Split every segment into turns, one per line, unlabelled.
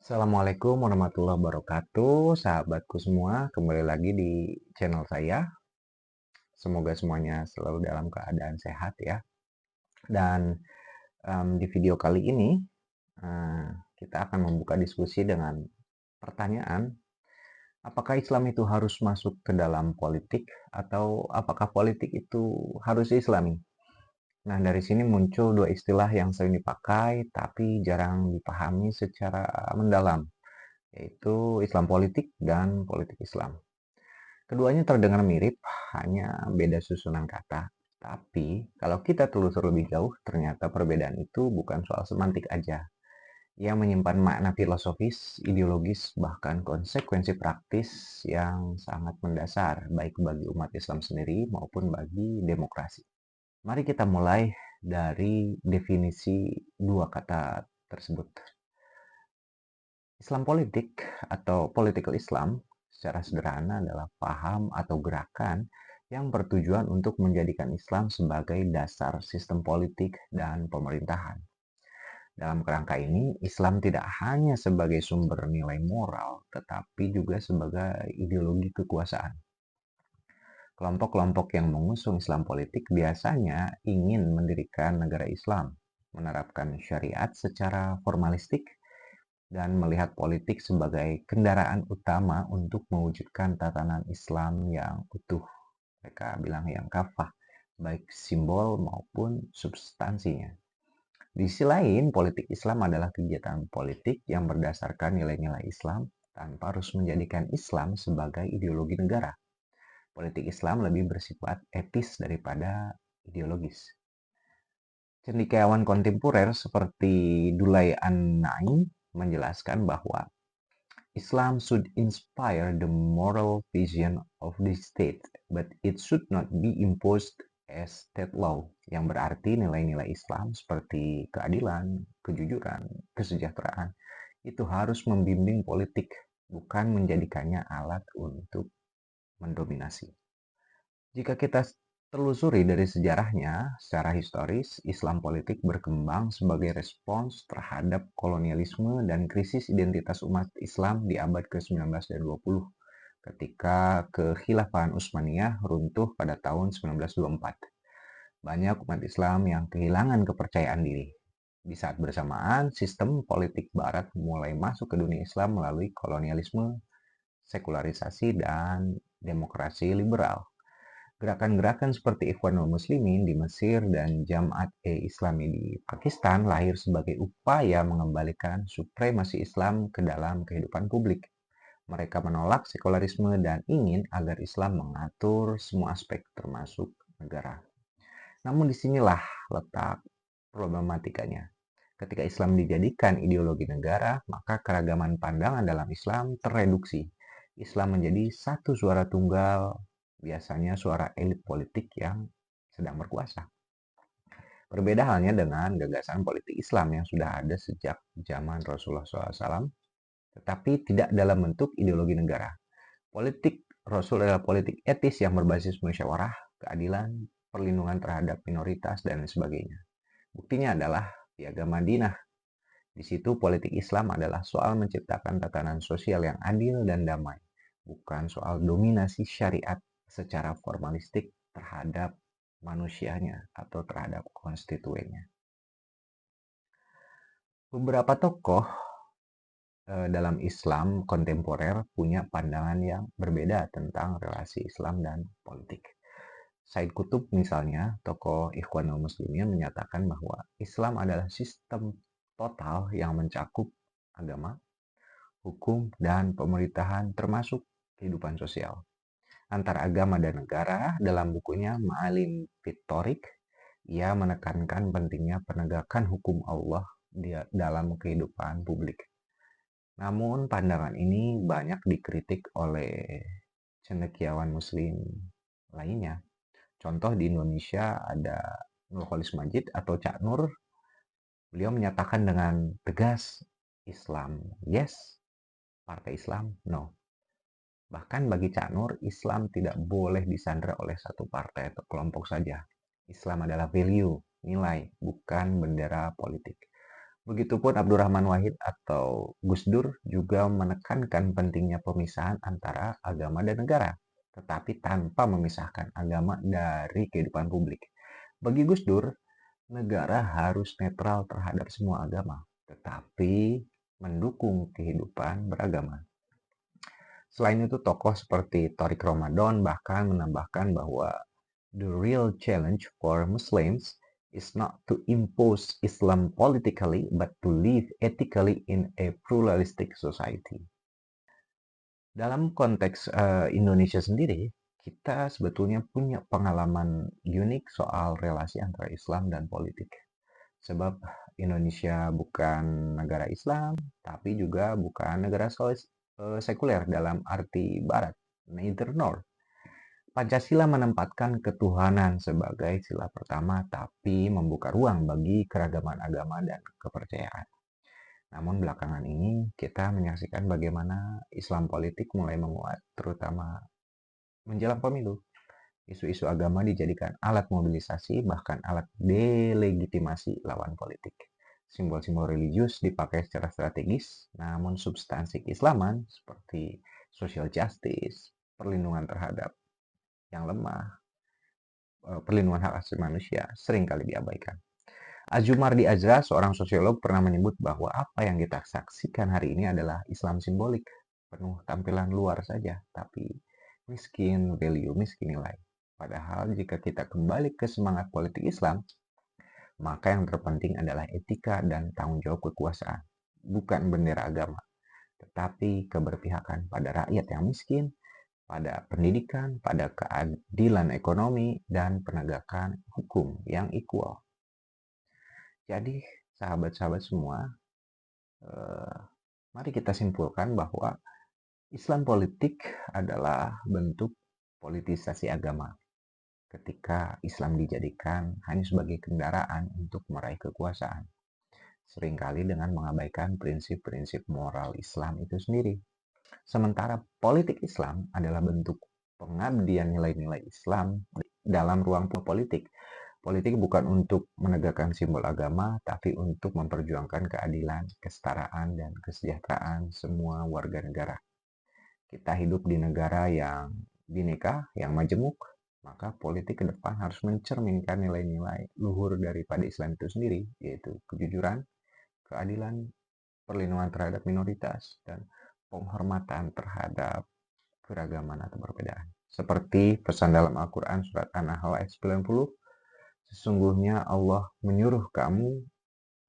Assalamualaikum warahmatullahi wabarakatuh, sahabatku semua. Kembali lagi di channel saya. Semoga semuanya selalu dalam keadaan sehat ya. Dan di video kali ini kita akan membuka diskusi dengan pertanyaan, apakah Islam itu harus masuk ke dalam politik atau apakah politik itu harus Islami? Nah, dari sini muncul dua istilah yang sering dipakai tapi jarang dipahami secara mendalam, yaitu Islam politik dan politik Islam. Keduanya terdengar mirip, hanya beda susunan kata. Tapi, kalau kita telusur lebih jauh, ternyata perbedaan itu bukan soal semantik aja. Ia menyimpan makna filosofis, ideologis, bahkan konsekuensi praktis yang sangat mendasar, baik bagi umat Islam sendiri maupun bagi demokrasi. Mari kita mulai dari definisi dua kata tersebut. Islam politik atau political Islam secara sederhana adalah paham atau gerakan yang bertujuan untuk menjadikan Islam sebagai dasar sistem politik dan pemerintahan. Dalam kerangka ini, Islam tidak hanya sebagai sumber nilai moral, tetapi juga sebagai ideologi kekuasaan. Kelompok-kelompok yang mengusung Islam politik biasanya ingin mendirikan negara Islam, menerapkan syariat secara formalistik, dan melihat politik sebagai kendaraan utama untuk mewujudkan tatanan Islam yang utuh. Mereka bilang yang kafah, baik simbol maupun substansinya. Di sisi lain, politik Islam adalah kegiatan politik yang berdasarkan nilai-nilai Islam tanpa harus menjadikan Islam sebagai ideologi negara. Politik Islam lebih bersifat etis daripada ideologis. Cendekiawan kontemporer seperti Dulay An-Naim menjelaskan bahwa Islam should inspire the moral vision of the state, but it should not be imposed as state law, yang berarti nilai-nilai Islam seperti keadilan, kejujuran, kesejahteraan itu harus membimbing politik, bukan menjadikannya alat untuk mendominasi. Jika kita telusuri dari sejarahnya, secara historis, Islam politik berkembang sebagai respons terhadap kolonialisme dan krisis identitas umat Islam di abad ke-19 dan 20, ketika kekhilafahan Utsmaniyah runtuh pada tahun 1924. Banyak umat Islam yang kehilangan kepercayaan diri. Di saat bersamaan, sistem politik Barat mulai masuk ke dunia Islam melalui kolonialisme, sekularisasi, dan demokrasi liberal. Gerakan-gerakan seperti Ikhwanul Muslimin di Mesir dan Jamaat-e-Islami di Pakistan lahir sebagai upaya mengembalikan supremasi Islam ke dalam kehidupan publik. Mereka menolak sekularisme dan ingin agar Islam mengatur semua aspek termasuk negara. Namun disinilah letak problematikanya. Ketika Islam dijadikan ideologi negara, maka keragaman pandangan dalam Islam tereduksi. Islam menjadi satu suara tunggal, biasanya suara elit politik yang sedang berkuasa. Berbeda halnya dengan gagasan politik Islam yang sudah ada sejak zaman Rasulullah SAW, tetapi tidak dalam bentuk ideologi negara. Politik Rasul adalah politik etis yang berbasis musyawarah, keadilan, perlindungan terhadap minoritas, dan sebagainya. Buktinya adalah Piagam Madinah. Di situ politik Islam adalah soal menciptakan tatanan sosial yang adil dan damai, bukan soal dominasi syariat secara formalistik terhadap manusianya atau terhadap konstituennya. Beberapa tokoh dalam Islam kontemporer punya pandangan yang berbeda tentang relasi Islam dan politik. Said Qutb misalnya, tokoh Ikhwanul Muslimin menyatakan bahwa Islam adalah sistem total yang mencakup agama, hukum, dan pemerintahan termasuk kehidupan sosial. Antara agama dan negara, dalam bukunya Ma'alim Fitorik, ia menekankan pentingnya penegakan hukum Allah dalam kehidupan publik. Namun pandangan ini banyak dikritik oleh cendekiawan muslim lainnya. Contoh di Indonesia ada Nurholis Majid atau Cak Nur. Beliau menyatakan dengan tegas, Islam yes, partai Islam no. Bahkan bagi Cak Nur, Islam tidak boleh disandra oleh satu partai atau kelompok saja. Islam adalah value, nilai, bukan bendera politik. Begitupun Abdurrahman Wahid atau Gus Dur juga menekankan pentingnya pemisahan antara agama dan negara, tetapi tanpa memisahkan agama dari kehidupan publik. Bagi Gus Dur, negara harus netral terhadap semua agama, tetapi mendukung kehidupan beragama. Selain itu, tokoh seperti Tariq Ramadan bahkan menambahkan bahwa the real challenge for Muslims is not to impose Islam politically, but to live ethically in a pluralistic society. Dalam konteks Indonesia sendiri, kita sebetulnya punya pengalaman unik soal relasi antara Islam dan politik. Sebab Indonesia bukan negara Islam, tapi juga bukan negara sekuler dalam arti barat, neither nor. Pancasila menempatkan ketuhanan sebagai sila pertama, tapi membuka ruang bagi keragaman agama dan kepercayaan. Namun belakangan ini kita menyaksikan bagaimana Islam politik mulai menguat, terutama menjelang pemilu. Isu-isu agama dijadikan alat mobilisasi, bahkan alat delegitimasi lawan politik. Simbol-simbol religius dipakai secara strategis, namun substansi keislaman seperti social justice, perlindungan terhadap yang lemah, perlindungan hak asasi manusia seringkali diabaikan. Azumardi Azra, seorang sosiolog, pernah menyebut bahwa apa yang kita saksikan hari ini adalah Islam simbolik, penuh tampilan luar saja, tapi miskin value, miskin nilai. Padahal jika kita kembali ke semangat politik Islam, maka yang terpenting adalah etika dan tanggung jawab kekuasaan, bukan bendera agama, tetapi keberpihakan pada rakyat yang miskin, pada pendidikan, pada keadilan ekonomi, dan penegakan hukum yang equal. Jadi, sahabat-sahabat semua, mari kita simpulkan bahwa Islam politik adalah bentuk politisasi agama. Ketika Islam dijadikan hanya sebagai kendaraan untuk meraih kekuasaan, seringkali dengan mengabaikan prinsip-prinsip moral Islam itu sendiri. Sementara politik Islam adalah bentuk pengabdian nilai-nilai Islam dalam ruang politik. Politik bukan untuk menegakkan simbol agama, tapi untuk memperjuangkan keadilan, kesetaraan, dan kesejahteraan semua warga negara. Kita hidup di negara yang bineka, yang majemuk, maka politik ke depan harus mencerminkan nilai-nilai luhur daripada Islam itu sendiri, yaitu kejujuran, keadilan, perlindungan terhadap minoritas, dan penghormatan terhadap keragaman atau perbedaan. Seperti pesan dalam Al-Quran surat An-Nahl ayat 90, sesungguhnya Allah menyuruh kamu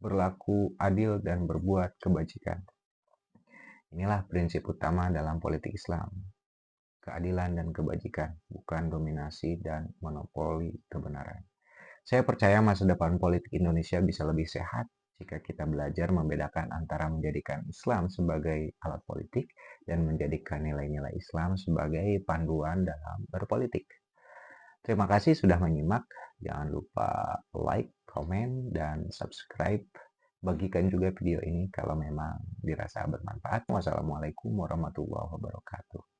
berlaku adil dan berbuat kebajikan. Inilah prinsip utama dalam politik Islam. Keadilan dan kebajikan, bukan dominasi dan monopoli kebenaran. Saya percaya masa depan politik Indonesia bisa lebih sehat jika kita belajar membedakan antara menjadikan Islam sebagai alat politik dan menjadikan nilai-nilai Islam sebagai panduan dalam berpolitik. Terima kasih sudah menyimak. Jangan lupa like, komen, dan subscribe. Bagikan juga video ini kalau memang dirasa bermanfaat. Wassalamualaikum warahmatullahi wabarakatuh.